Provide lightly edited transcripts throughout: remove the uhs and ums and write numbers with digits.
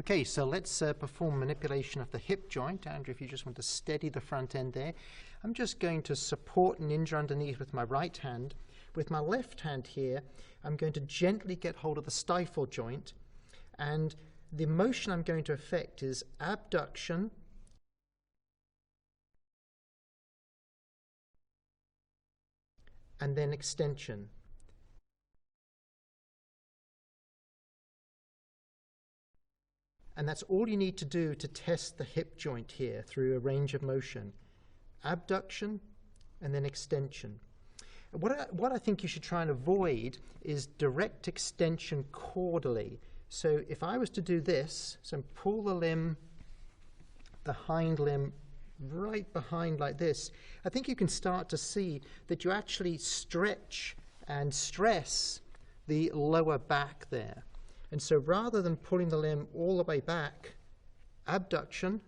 Okay, so let's perform manipulation of the hip joint. Andrew, if you just want to steady the front end there. I'm just going to support Ninja underneath with my right hand. With my left hand here, I'm going to gently get hold of the stifle joint, and the motion I'm going to effect is abduction and then extension. And that's all you need to do to test the hip joint here through a range of motion. Abduction and then extension. What I think you should try and avoid is direct extension caudally. So if I was to do this, so pull the limb, the hind limb, right behind like this, I think you can start to see that you actually stretch and stress the lower back there. And so rather than pulling the limb all the way back, abduction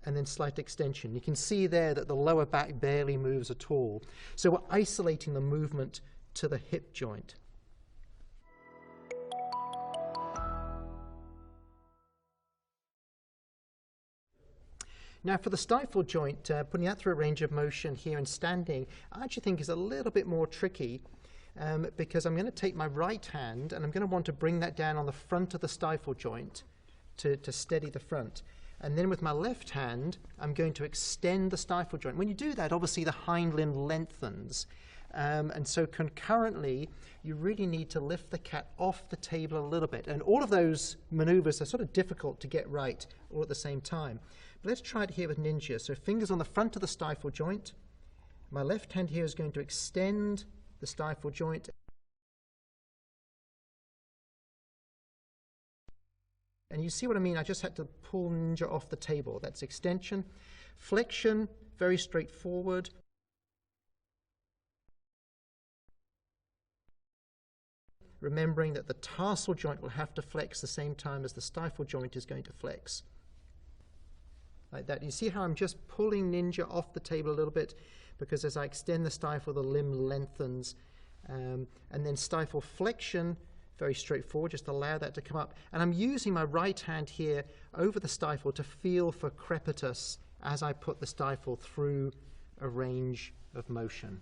and then slight extension. You can see there that the lower back barely moves at all. So we're isolating the movement to the hip joint. Now for the stifle joint, putting that through a range of motion here and standing, I actually think is a little bit more tricky. Because I'm going to take my right hand and I'm going to want to bring that down on the front of the stifle joint to steady the front. And then with my left hand, I'm going to extend the stifle joint. When you do that, obviously the hind limb lengthens. And so concurrently, you really need to lift the cat off the table a little bit. And all of those maneuvers are sort of difficult to get right all at the same time. But let's try it here with Ninja. So fingers on the front of the stifle joint. My left hand here is going to extend the stifle joint. And you see what I mean? I just had to pull Ninja off the table. That's extension. Flexion, very straightforward. Remembering that the tarsal joint will have to flex the same time as the stifle joint is going to flex. Like that. You see how I'm just pulling Ninja off the table a little bit, because as I extend the stifle, the limb lengthens. And then stifle flexion, very straightforward, just allow that to come up. And I'm using my right hand here over the stifle to feel for crepitus as I put the stifle through a range of motion.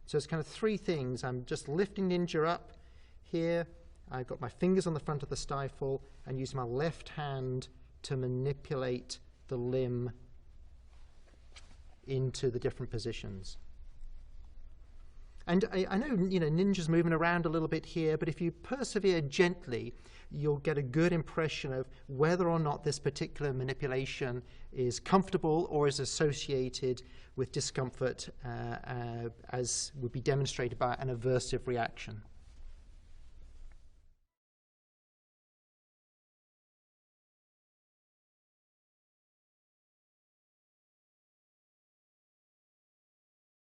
So it's kind of three things. I'm just lifting Ninja up here. I've got my fingers on the front of the stifle and using my left hand to manipulate the limb into the different positions. And I know, Ninja's moving around a little bit here, but if you persevere gently, you'll get a good impression of whether or not this particular manipulation is comfortable or is associated with discomfort, as would be demonstrated by an aversive reaction.